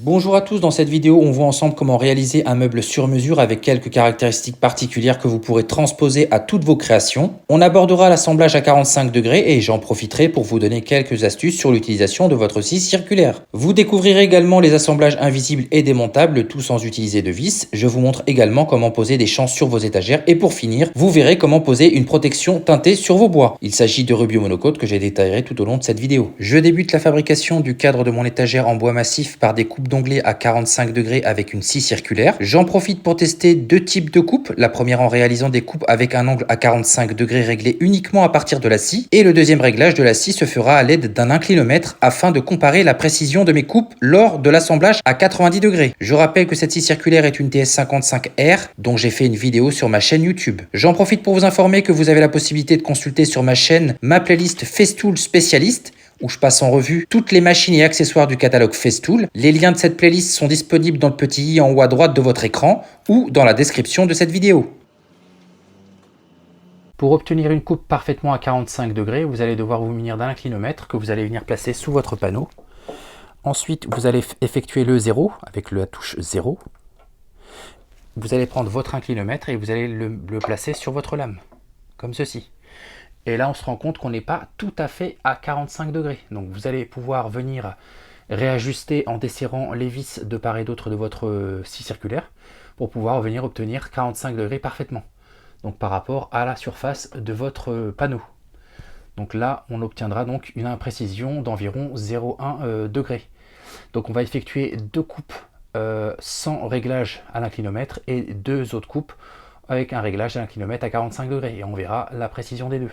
Bonjour à tous, dans cette vidéo on voit ensemble comment réaliser un meuble sur mesure avec quelques caractéristiques particulières que vous pourrez transposer à toutes vos créations. On abordera l'assemblage à 45 degrés et j'en profiterai pour vous donner quelques astuces sur l'utilisation de votre scie circulaire. Vous découvrirez également les assemblages invisibles et démontables, tout sans utiliser de vis. Je vous montre également comment poser des chances sur vos étagères et pour finir, vous verrez comment poser une protection teintée sur vos bois. Il s'agit de rubio monocôte que j'ai détaillé tout au long de cette vidéo. Je débute la fabrication du cadre de mon étagère en bois massif par des coupes d'onglet à 45 degrés avec une scie circulaire. J'en profite pour tester deux types de coupes. La première en réalisant des coupes avec un angle à 45 degrés réglé uniquement à partir de la scie. Et le deuxième réglage de la scie se fera à l'aide d'un inclinomètre afin de comparer la précision de mes coupes lors de l'assemblage à 90 degrés. Je rappelle que cette scie circulaire est une TS55R dont j'ai fait une vidéo sur ma chaîne YouTube. J'en profite pour vous informer que vous avez la possibilité de consulter sur ma chaîne ma playlist Festool Spécialiste où je passe en revue toutes les machines et accessoires du catalogue Festool. Les liens de cette playlist sont disponibles dans le petit i en haut à droite de votre écran ou dans la description de cette vidéo. Pour obtenir une coupe parfaitement à 45 degrés, vous allez devoir vous munir d'un inclinomètre que vous allez venir placer sous votre panneau. Ensuite, vous allez effectuer le 0 avec la touche 0. Vous allez prendre votre inclinomètre et vous allez le placer sur votre lame, comme ceci. Et là, on se rend compte qu'on n'est pas tout à fait à 45 degrés. Donc vous allez pouvoir venir réajuster en desserrant les vis de part et d'autre de votre scie circulaire pour pouvoir venir obtenir 45 degrés parfaitement. Donc par rapport à la surface de votre panneau. Donc là, on obtiendra donc une imprécision d'environ 0,1 degré. Donc on va effectuer deux coupes sans réglage à l'inclinomètre et deux autres coupes avec un réglage à l'inclinomètre à 45 degrés. Et on verra la précision des deux.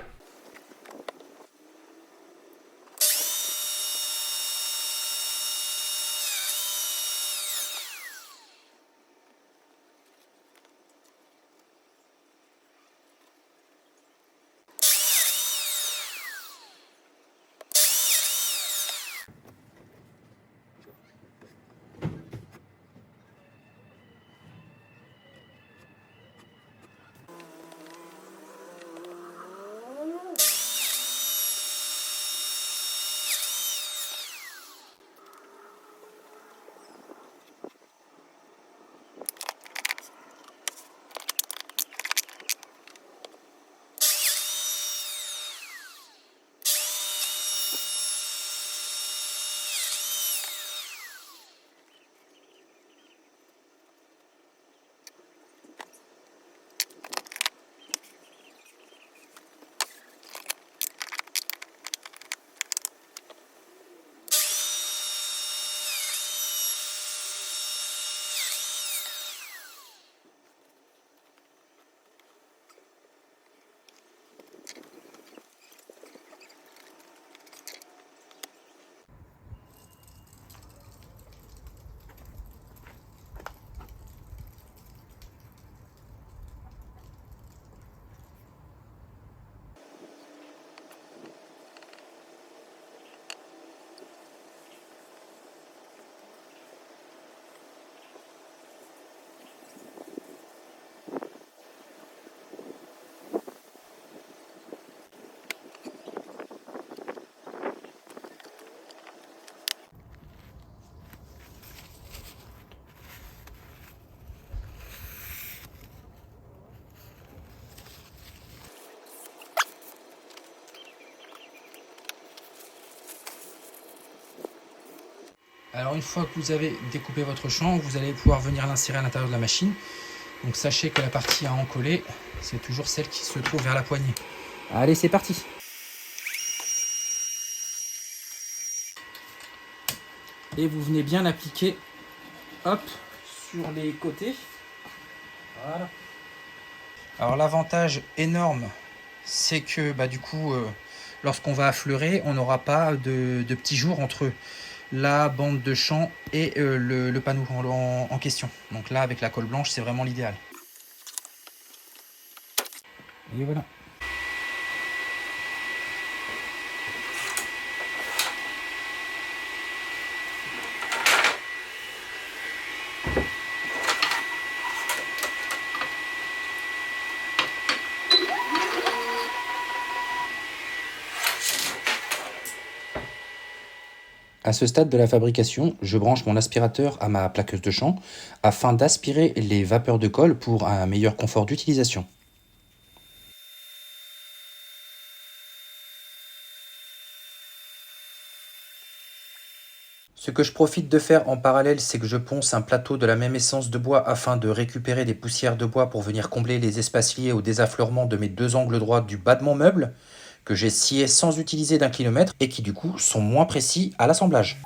Alors une fois que vous avez découpé votre champ, vous allez pouvoir venir l'insérer à l'intérieur de la machine. Donc sachez que la partie à encoller, c'est toujours celle qui se trouve vers la poignée. Allez, c'est parti! Et vous venez bien l'appliquer, hop, sur les côtés. Voilà. Alors l'avantage énorme, c'est que du coup, lorsqu'on va affleurer, on n'aura pas de petits jours entre la bande de champ et le panneau en question. Donc là, avec la colle blanche, c'est vraiment l'idéal. Et voilà. À ce stade de la fabrication, je branche mon aspirateur à ma plaqueuse de champ afin d'aspirer les vapeurs de colle pour un meilleur confort d'utilisation. Ce que je profite de faire en parallèle, c'est que je ponce un plateau de la même essence de bois afin de récupérer des poussières de bois pour venir combler les espaces liés au désaffleurement de mes deux angles droits du bas de mon meuble, que j'ai scié sans utiliser d'un kilomètre et qui du coup sont moins précis à l'assemblage.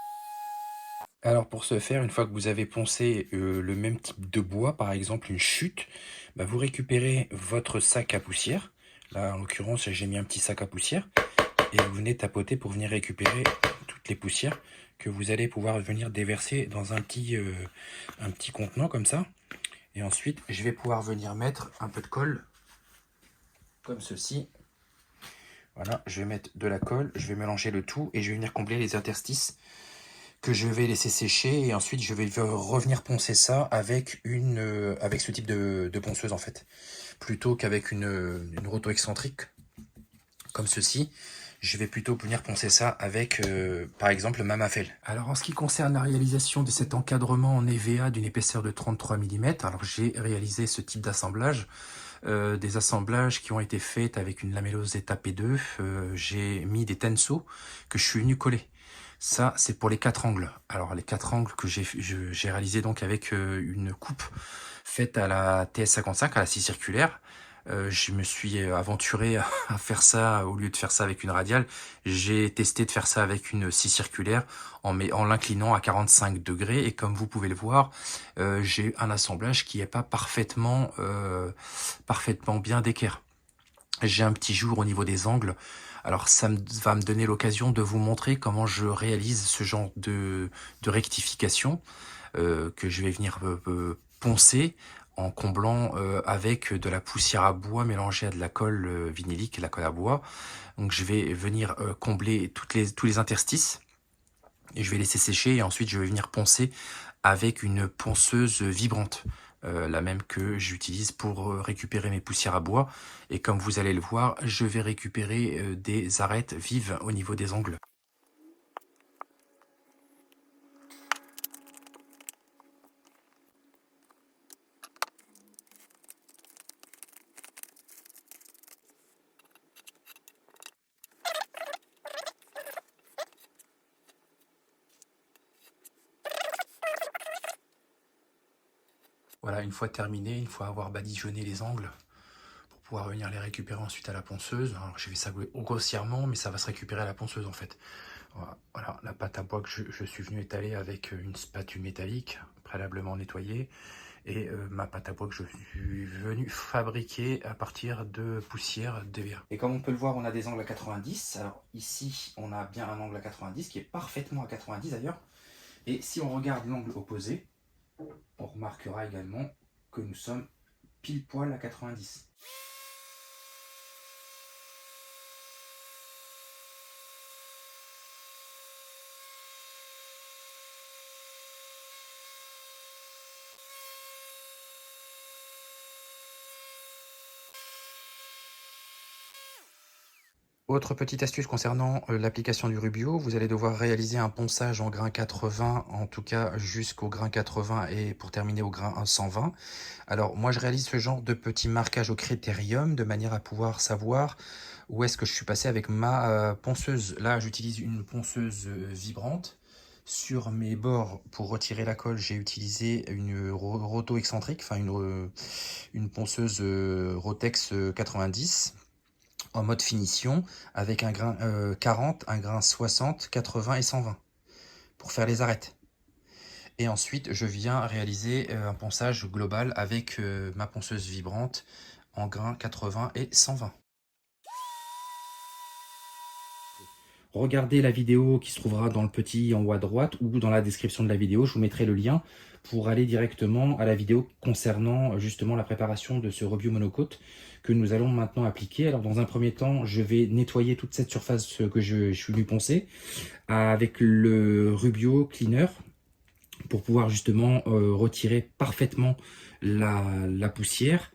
Alors pour ce faire, une fois que vous avez poncé le même type de bois, par exemple une chute, bah, vous récupérez votre sac à poussière. Là en l'occurrence j'ai mis un petit sac à poussière et vous venez tapoter pour venir récupérer toutes les poussières que vous allez pouvoir venir déverser dans un petit contenant comme ça. Et ensuite je vais pouvoir venir mettre un peu de colle comme ceci. Voilà, je vais mettre de la colle, je vais mélanger le tout et je vais venir combler les interstices que je vais laisser sécher et ensuite je vais revenir poncer ça avec avec ce type de ponceuse en fait, plutôt qu'avec une roto excentrique comme ceci. Je vais plutôt venir poncer ça avec par exemple ma Mafel. Alors en ce qui concerne la réalisation de cet encadrement en EVA d'une épaisseur de 33 mm, alors j'ai réalisé ce type d'assemblage. Des assemblages qui ont été faits avec une lamellose étape P2. J'ai mis des tenceaux que je suis venu coller. Ça, c'est pour les 4 angles. Alors, les 4 angles que j'ai réalisé donc avec une coupe faite à la TS55, à la scie circulaire. Je me suis aventuré à faire ça, au lieu de faire ça avec une radiale, j'ai testé de faire ça avec une scie circulaire en l'inclinant à 45 degrés. Et comme vous pouvez le voir, j'ai un assemblage qui n'est pas parfaitement bien d'équerre. J'ai un petit jour au niveau des angles. Alors ça va me donner l'occasion de vous montrer comment je réalise ce genre de rectification que je vais venir poncer en comblant avec de la poussière à bois mélangée à de la colle vinylique, la colle à bois. Donc je vais venir combler tous les interstices et je vais laisser sécher et ensuite je vais venir poncer avec une ponceuse vibrante. La même que j'utilise pour récupérer mes poussières à bois. Et comme vous allez le voir, je vais récupérer des arêtes vives au niveau des angles. Voilà, une fois terminé, une fois avoir badigeonné les angles, pour pouvoir venir les récupérer ensuite à la ponceuse. Alors j'ai fait ça grossièrement, mais ça va se récupérer à la ponceuse en fait. Voilà, la pâte à bois que je suis venu étaler avec une spatule métallique, préalablement nettoyée, et ma pâte à bois que je suis venu fabriquer à partir de poussière d'EVA. Et comme on peut le voir, on a des angles à 90. Alors ici, on a bien un angle à 90 qui est parfaitement à 90 d'ailleurs. Et si on regarde l'angle opposé, on remarquera également que nous sommes pile poil à 90. Autre petite astuce concernant l'application du Rubio, vous allez devoir réaliser un ponçage en grain 80, en tout cas jusqu'au grain 80 et pour terminer au grain 120. Alors moi je réalise ce genre de petit marquage au critérium de manière à pouvoir savoir où est-ce que je suis passé avec ma ponceuse. Là j'utilise une ponceuse vibrante. Sur mes bords, pour retirer la colle, j'ai utilisé une roto excentrique, enfin une ponceuse Rotex 90 en mode finition avec un grain 40, un grain 60, 80 et 120 pour faire les arêtes. Et ensuite, je viens réaliser un ponçage global avec ma ponceuse vibrante en grain 80 et 120. Regardez la vidéo qui se trouvera dans le petit en haut à droite ou dans la description de la vidéo. Je vous mettrai le lien pour aller directement à la vidéo concernant justement la préparation de ce Rubio monocoque que nous allons maintenant appliquer. Alors dans un premier temps, je vais nettoyer toute cette surface que je suis venu poncer avec le Rubio Cleaner pour pouvoir justement retirer parfaitement la poussière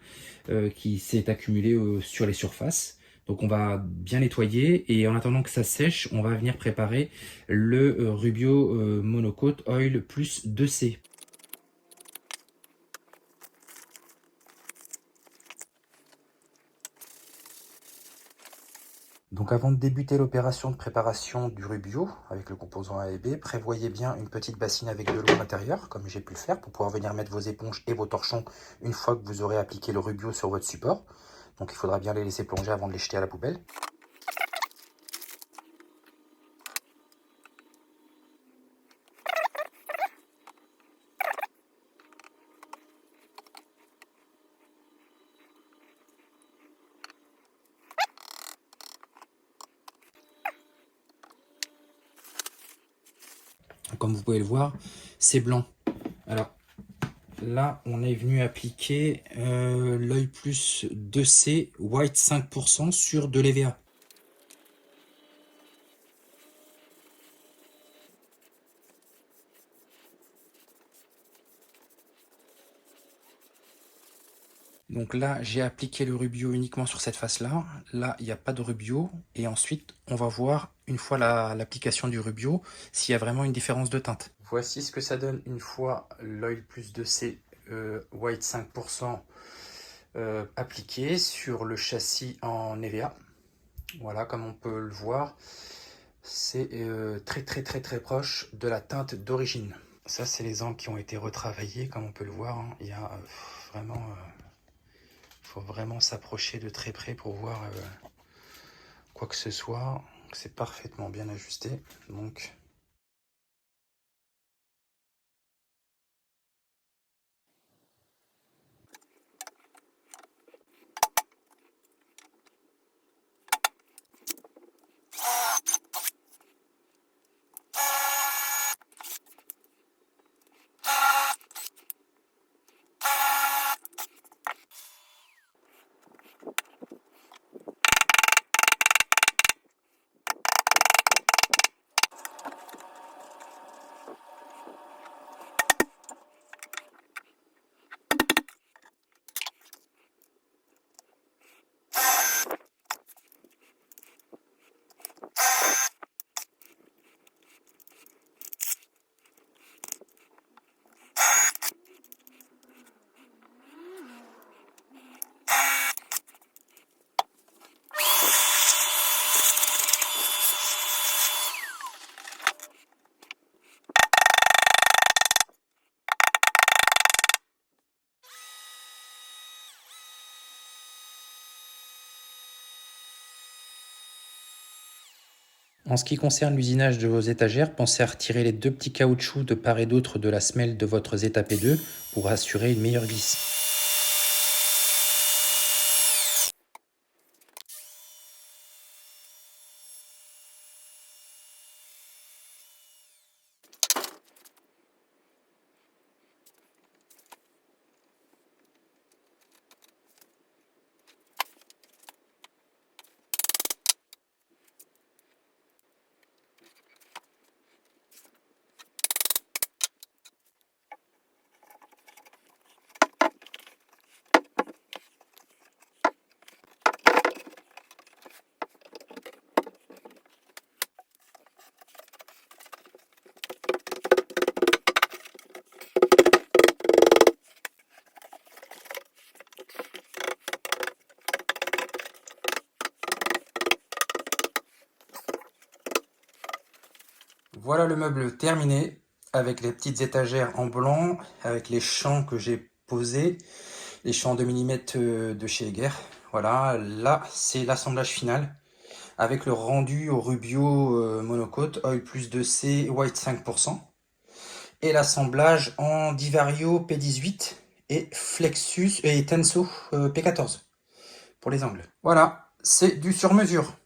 qui s'est accumulée sur les surfaces. Donc on va bien nettoyer et en attendant que ça sèche, on va venir préparer le Rubio Monocoat Oil plus 2C. Donc avant de débuter l'opération de préparation du Rubio avec le composant A et B, prévoyez bien une petite bassine avec de l'eau à l'intérieur, comme j'ai pu le faire, pour pouvoir venir mettre vos éponges et vos torchons une fois que vous aurez appliqué le Rubio sur votre support. Donc il faudra bien les laisser plonger avant de les jeter à la poubelle. Comme vous pouvez le voir, c'est blanc. Alors là, on est venu appliquer l'œil plus 2C White 5% sur de l'EVA. Donc là, j'ai appliqué le Rubio uniquement sur cette face-là. Là, il n'y a pas de Rubio. Et ensuite, on va voir, une fois l'application du Rubio, s'il y a vraiment une différence de teinte. Voici ce que ça donne une fois l'Oil Plus 2C White 5% appliqué sur le châssis en EVA. Voilà, comme on peut le voir, c'est très proche de la teinte d'origine. Ça, c'est les angles qui ont été retravaillés, comme on peut le voir. Hein. Il y a vraiment... faut vraiment s'approcher de très près pour voir quoi que ce soit. C'est parfaitement bien ajusté. Donc en ce qui concerne l'usinage de vos étagères, pensez à retirer les deux petits caoutchoucs de part et d'autre de la semelle de votre ZAP2 pour assurer une meilleure vis. Voilà le meuble terminé, avec les petites étagères en blanc, avec les champs que j'ai posés, les champs de millimètres de chez Eger. Voilà, là c'est l'assemblage final, avec le rendu au Rubio Monocoat Oil Plus 2C White 5%, et l'assemblage en Divario P18 et Flexus et Tenso P14 pour les angles. Voilà, c'est du sur mesure.